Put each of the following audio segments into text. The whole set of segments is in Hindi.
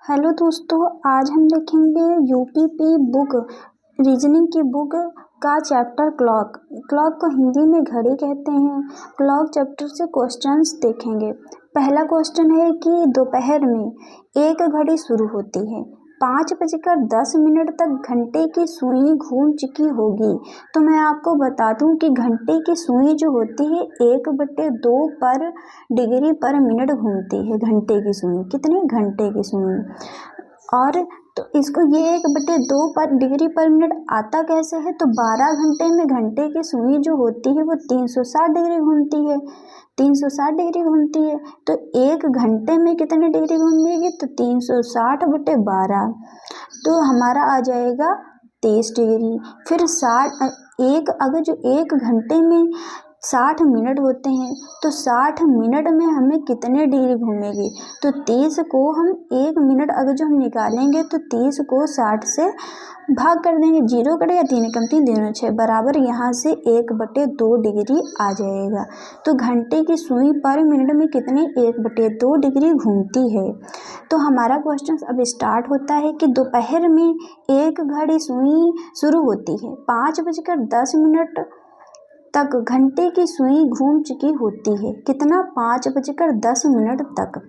हेलो दोस्तों, आज हम देखेंगे यूपीपी बुक रीजनिंग की बुक का चैप्टर क्लॉक। क्लॉक को हिंदी में घड़ी कहते हैं। क्लॉक चैप्टर से क्वेश्चंस देखेंगे। पहला क्वेश्चन है कि दोपहर में एक घड़ी शुरू होती है, 5:10 तक घंटे की सुई घूम चुकी होगी। तो मैं आपको बता दूं कि घंटे की सुई जो होती है 1/2 पर डिग्री पर मिनट घूमती है। घंटे की सुई कितने घंटे की सुई, और तो इसको ये 1/2 पर डिग्री पर मिनट आता कैसे है, तो 12 घंटे में घंटे की सुई जो होती है वो 360 डिग्री घूमती है। 360 डिग्री घूमती है तो एक घंटे में कितने डिग्री घूमेगी, तो 360/12, तो हमारा आ जाएगा 23 डिग्री। फिर 60 अगर जो एक घंटे में 60 मिनट होते हैं तो 60 मिनट में हमें कितने डिग्री घूमेगी, तो 30 को हम 1 मिनट अगर जो हम निकालेंगे तो 30 को 60 से भाग कर देंगे, 0 कटेगा, 3 कम 3 दूनी 6 बराबर यहाँ से 1/2 डिग्री आ जाएगा। तो घंटे की सुई पर मिनट में कितनी 1/2 डिग्री घूमती है। तो हमारा क्वेश्चन अब स्टार्ट होता है कि दोपहर में एक घड़ी सुई शुरू होती है, 5:10 तक घंटे की सुई घूम चुकी होती है। कितना, 5:10 तक।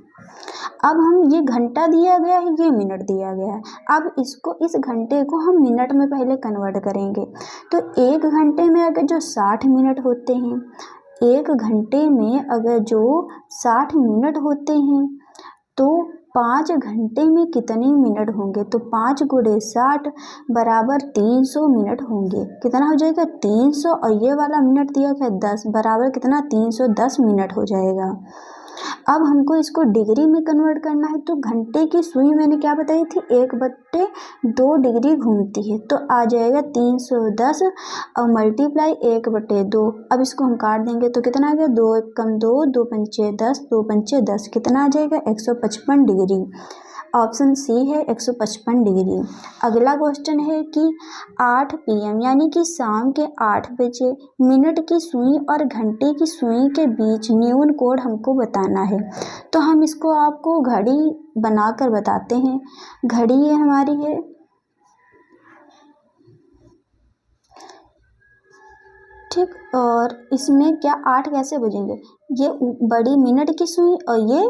अब हम ये घंटा दिया गया है, ये मिनट दिया गया है। अब इस घंटे को हम मिनट में पहले कन्वर्ट करेंगे। तो एक घंटे में अगर जो 60 मिनट होते हैं, एक घंटे में अगर जो 60 मिनट होते हैं तो 5 घंटे में कितने मिनट होंगे, तो 5 × 60 बराबर 300 मिनट होंगे। कितना हो जाएगा, 300, और ये वाला मिनट दिया गया 10 बराबर कितना, 310 मिनट हो जाएगा। अब हमको इसको डिग्री में कन्वर्ट करना है, तो घंटे की सुई मैंने क्या बताई थी, 1/2 डिग्री घूमती है, तो आ जाएगा 310 और मल्टीप्लाई 1/2। अब इसको हम काट देंगे तो कितना आ गया, 2 × 1 = 2, 2 × 5 = 10, 2 × 5 = 10, कितना आ जाएगा, 155 डिग्री। ऑप्शन सी है 155 डिग्री। अगला क्वेश्चन है कि 8 PM यानी कि शाम के 8 बजे मिनट की सुई और घंटे की सुई के बीच न्यून कोण हमको बताना है। तो हम इसको आपको घड़ी बनाकर बताते हैं। घड़ी ये हमारी है, ठीक, और इसमें क्या 8 कैसे बजेंगे, ये बड़ी मिनट की सुई और ये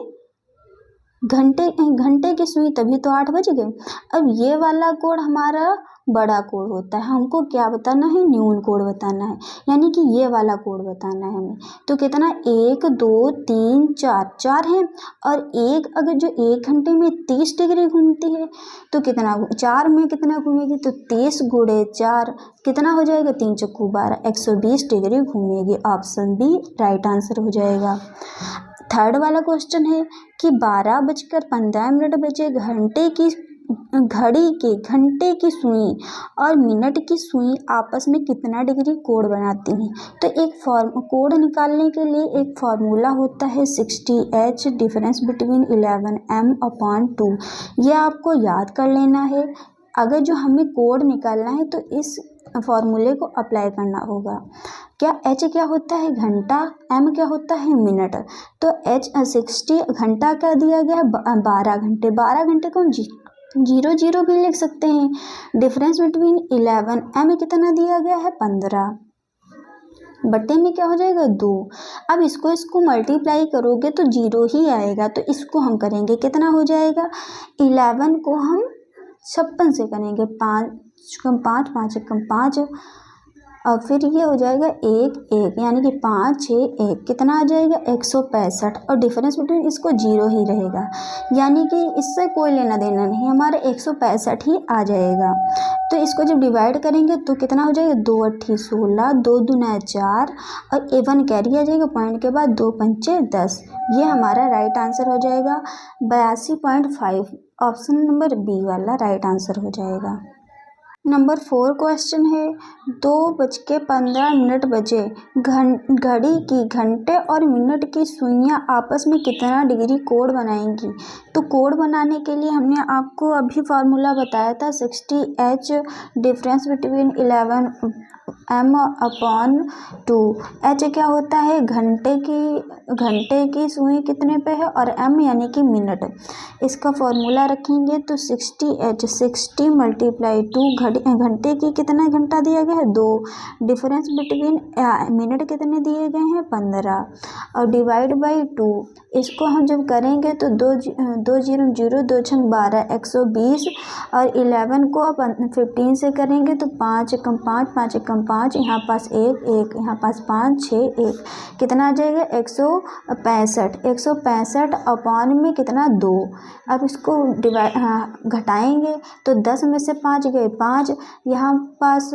घंटे की सुई, तभी तो 8 बज गए। अब ये वाला कोड हमारा बड़ा कोड होता है, हमको क्या बताना है, न्यून कोड बताना है, यानी कि ये वाला कोड बताना है हमें। तो कितना, 1 2 3 4 4 है, और एक अगर जो एक घंटे में 30 डिग्री घूमती है तो कितना, 4 में कितना घूमेगी, तो 30 × 4 कितना हो जाएगा, 3 × 4 = 12, 120 डिग्री घूमेगी। ऑप्शन बी राइट आंसर हो जाएगा। थर्ड वाला क्वेश्चन है कि 12:15 बजे घंटे की सुई और मिनट की सुई आपस में कितना डिग्री कोण बनाती हैं। तो एक कोण निकालने के लिए एक फार्मूला होता है 60H डिफरेंस बिटवीन 11m/2। ये आपको याद कर लेना है। अगर जो हमें कोण निकालना है तो इस फॉर्मूले को अप्लाई करना होगा। क्या H क्या होता है, घंटा, M क्या होता है, मिनट। तो H 60 घंटा क्या दिया गया है, 12 घंटे। 12 घंटे को हम 0 भी लिख सकते हैं। डिफरेंस बिटवीन 11 M कितना दिया गया है, 15 बट्टे में क्या हो जाएगा, 2। अब इसको मल्टीप्लाई करोगे तो 0 ही आएगा, तो इसको हम करेंगे, कितना हो जाएगा, 11 को हम 56 से करेंगे, 5 × 5 5 × 5, और फिर ये हो जाएगा 1 1, यानी कि 5 6 1, कितना आ जाएगा, 165, और डिफरेंस बिटवीन इसको 0 ही रहेगा, यानी कि इससे कोई लेना देना नहीं, हमारा 165 ही आ जाएगा। तो इसको जब डिवाइड करेंगे तो कितना हो जाएगा, 2 × 8 = 16, 2 दूना 4, और 1 कैरी आ जाएगा, पॉइंट के बाद 2 × 5 = 10। ये हमारा राइट आंसर हो जाएगा 82.5। ऑप्शन नंबर बी वाला राइट आंसर हो जाएगा। नंबर 4 क्वेश्चन है 2:15 बजे घड़ी की घंटे और मिनट की सुइयां आपस में कितना डिग्री कोण बनाएंगी। तो कोण बनाने के लिए हमने आपको अभी फार्मूला बताया था 60H difference between m/2। h क्या होता है, घंटे की सुई कितने पे है, और m यानी कि मिनट। इसका फॉर्मूला रखेंगे तो 60h 60 × 2, घंटे की कितना घंटा दिया गया है 2, डिफरेंस बिटवीन मिनट कितने दिए गए हैं 15, और डिवाइड बाई 2। इसको हम जब करेंगे तो 2 0 0 2 6 12 120, और 11 को अब 15 से करेंगे तो 5 एकम 5 5 एकम 5, यहाँ पास 1 1, यहाँ पास 5 6 1, कितना आ जाएगा 165। 165 अपॉन में कितना 2। अब इसको घटाएंगे तो 10 में से 5 गए 5, यहाँ पास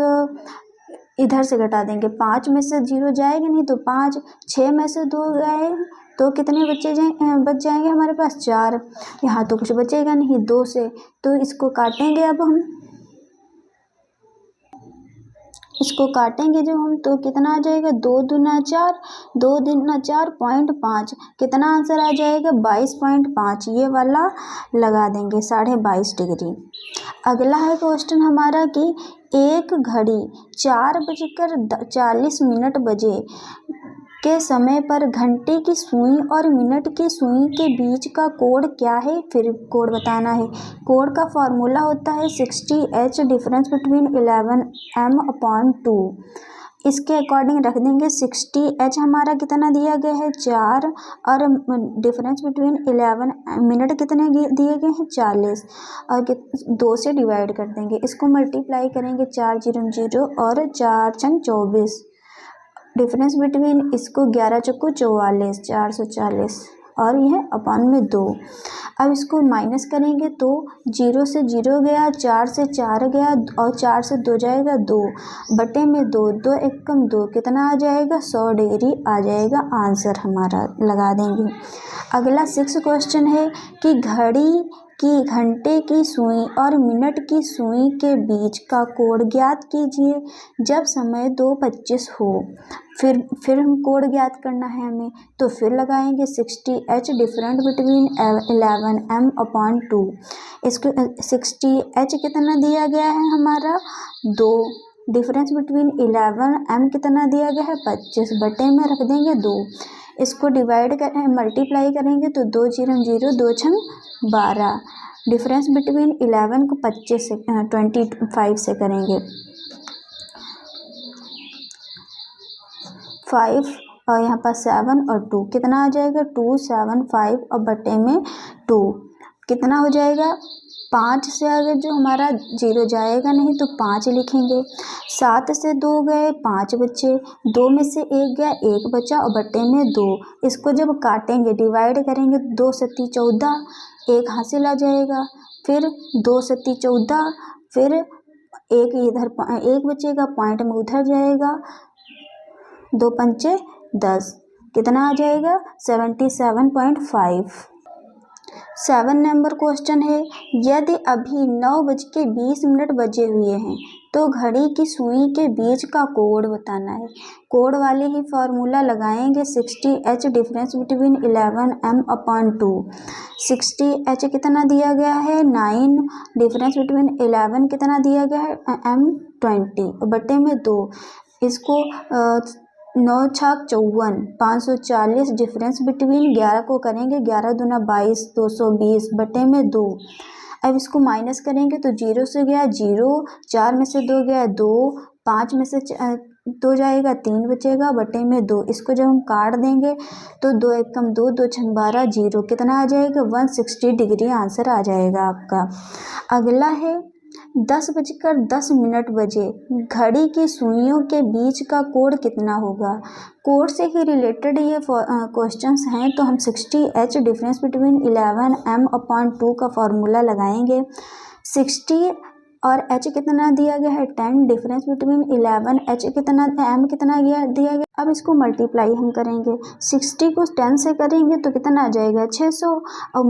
इधर से घटा देंगे, 5 में से 0 जाएगा नहीं तो 5, 6 में से 2 गए तो कितने बच जाएंगे हमारे पास 4, यहाँ तो कुछ बचेगा नहीं 2 से, तो इसको काटेंगे। अब हम इसको काटेंगे जब हम तो कितना आ जाएगा 2 दूना 4, 2 दूना 4 0.5, कितना आंसर आ जाएगा 22.5, ये वाला लगा देंगे 22.5 डिग्री। अगला है क्वेश्चन हमारा कि एक घड़ी 4:40 बजे के समय पर घंटे की सुई और मिनट की सुई के बीच का कोण क्या है, फिर कोण बताना है। कोण का फॉर्मूला होता है 60h डिफरेंस बिटवीन 11m/2। इसके अकॉर्डिंग रख देंगे 60h हमारा कितना दिया गया है 4, और डिफरेंस बिटवीन 11 मिनट कितने दिए गए हैं 40, और 2 से डिवाइड कर देंगे। इसको मल्टीप्लाई करेंगे 4 0 0 और 4 6 24, डिफरेंस बिटवीन इसको 11 चौको 44 440, और यह अपॉन में 2। अब इसको माइनस करेंगे तो 0 से 0 गया, 4 से 4 गया, और 4 से 2 जाएगा 2, बटे में 2, 2 एकम 2, कितना आ जाएगा 100 डिग्री आ जाएगा आंसर हमारा, लगा देंगे। अगला 6 क्वेश्चन है कि घड़ी की घंटे की सुई और मिनट की सुई के बीच का कोण ज्ञात कीजिए जब समय 2:25 हो। फिर हम कोण ज्ञात करना है हमें, तो फिर लगाएंगे 60h डिफरेंट बिटवीन 11m/2। इसको 60h कितना दिया गया है हमारा 2, डिफरेंस बिटवीन 11m कितना दिया गया है 25, बटे में रख देंगे 2। इसको डिवाइड मल्टीप्लाई करेंगे तो 2 0 0 2 6 12, डिफरेंस बिटवीन 11 को 25 से करेंगे 5, और यहाँ पर 7 और 2, कितना आ जाएगा 275, और बटे में 2 कितना हो जाएगा 5 से अगर जो हमारा 0 जाएगा नहीं तो 5 लिखेंगे, 7 से 2 गए 5 बचे, 2 में से 1 गया 1 बचा, और बटे में 2। इसको जब काटेंगे डिवाइड करेंगे 2 7 14, 1 हासिल आ जाएगा, फिर 2 7 14, फिर 1 इधर 1 बचेगा, पॉइंट में उधर जाएगा, 2 पंचे 10, कितना आ जाएगा 77.5। 7 नंबर क्वेश्चन है, यदि अभी 9:20 बजे हुए हैं तो घड़ी की सुई के बीच का कोण बताना है। कोण वाले ही फॉर्मूला लगाएंगे 60h difference between 11m/2। 60h कितना दिया गया है 9, डिफरेंस बिटवीन 11 कितना दिया गया है m20, बटे में 2। इसको 9 छाक 54, 540, डिफरेंस बिटवीन 11 को करेंगे 11 दूना 22, 220, बटे में 2। अब इसको माइनस करेंगे तो 0 से गया 0, 4 में से 2 गया 2, 5 में से 2 जाएगा 3 बचेगा, बटे में 2। इसको जब हम काट देंगे तो 2 एकम 2, 2 6 12, 0, कितना आ जाएगा 160 डिग्री आंसर आ जाएगा आपका। अगला है 10:10 बजे घड़ी की सुइयों के बीच का कोण कितना होगा। कोण से ही रिलेटेड ये क्वेश्चंस हैं, तो हम 60h डिफरेंस बिटवीन 11m/2 का फॉर्मूला लगाएंगे। 60 और h कितना दिया गया है 10, डिफरेंस बिटवीन 11 h कितना m कितना दिया गया अब इसको मल्टीप्लाई हम करेंगे, 60 को 10 से करेंगे तो कितना आ जाएगा 600, और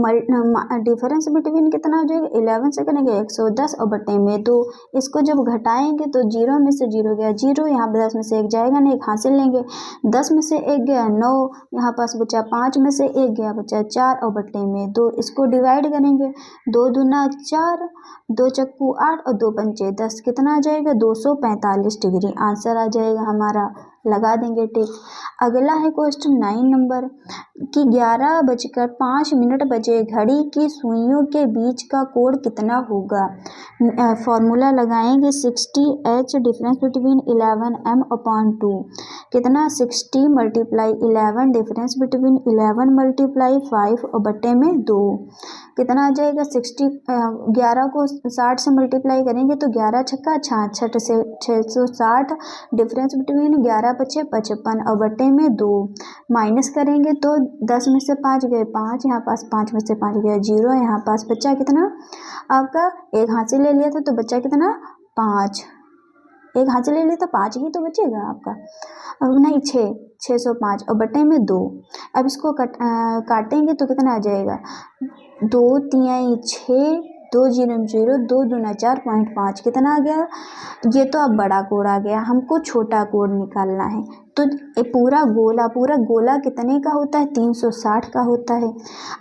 डिफरेंस बिटवीन कितना हो जाएगा 11 से करेंगे 110 और बटे में 2। इसको जब घटाएंगे तो 0 में से 0 गया 0, यहाँ पर 10 में से 1 जाएगा नहीं, एक हासिल लेंगे, 10 में से 1 गया 9, यहाँ पास बचा 5 में से 1 गया बचा 4 और बटे में 2। इसको डिवाइड करेंगे, 2 दूना 4, 2 चक्कू 8 और 2 पंचे 10, कितना आ जाएगा 245 डिग्री आंसर आ जाएगा हमारा, लगा देंगे टिक। अगला है क्वेश्चन 9 नंबर कि 11:05 बजे घड़ी की सुइयों के बीच का कोण कितना होगा। फॉर्मूला लगाएंगे 60h डिफरेंस बिटवीन 11m/2, कितना 60 × 11 डिफरेंस बिटवीन 11 × 5 और बटे में 2, कितना आ जाएगा 60। 11 को 60 से मल्टीप्लाई करेंगे तो 11 छक्का 66 से 660 डिफरेंस बिटवीन 11 × 5 = 55 और बटे में 2, माइनस करेंगे तो 10 में से 5 गए 5, यहाँ पास 5 में से 5 गया 0, यहाँ पास बचा कितना आपका, एक हासिल ले लिया था तो बचा कितना 5, एक हासिल ले लिया तो 5 ही तो बचेगा आपका, अब नहीं 605 और बटे में 2। अब इसको काटेंगे तो कितना आ जाएगा 2 3 6, 2 0 0, 2 दूना 4, 0.5 कितना आ गया। ये तो अब बड़ा कोण आ गया, हमको छोटा कोण निकालना है, तो पूरा गोला कितने का होता है 360 का होता है।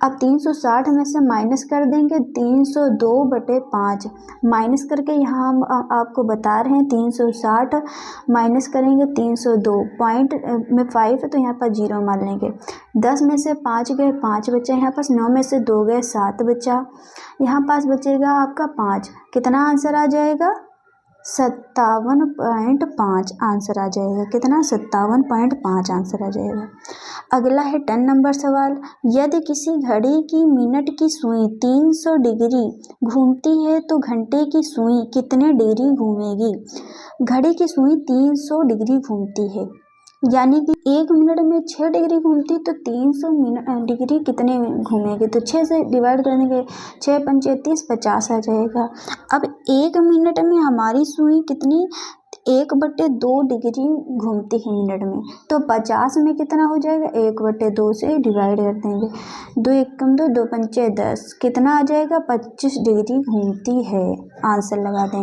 अब 360 में से माइनस कर देंगे 302/5, माइनस करके यहाँ हम आपको बता रहे हैं 360 माइनस करेंगे 302, पॉइंट में 5 है तो यहाँ पर 0 मान लेंगे, 10 में से 5 गए 5 बचा, यहाँ पास 9 में से 2 गए 7 बचा, यहाँ पास बचेगा आपका 5, कितना आंसर आ जाएगा 57.5 आंसर आ जाएगा, कितना 57.5 आंसर आ जाएगा। अगला है 10 नंबर सवाल, यदि किसी घड़ी की मिनट की सुई 300 डिग्री घूमती है तो घंटे की सुई कितने डिग्री घूमेगी। घड़ी की सुई 300 डिग्री घूमती है, यानी कि 1 मिनट में 6 डिग्री घूमती, तो 300 डिग्री कितने घूमेगी, तो 6 से डिवाइड कर देंगे, 6 पंचे 30, 50 आ जाएगा। अब 1 मिनट में हमारी सुई कितनी 1/2 डिग्री घूमती है मिनट में, तो 50 में कितना हो जाएगा 1/2 से डिवाइड कर देंगे, 2 एकम 2, 2 पंचे 10, कितना आ जाएगा 25 डिग्री घूमती है, आंसर लगा देंगे।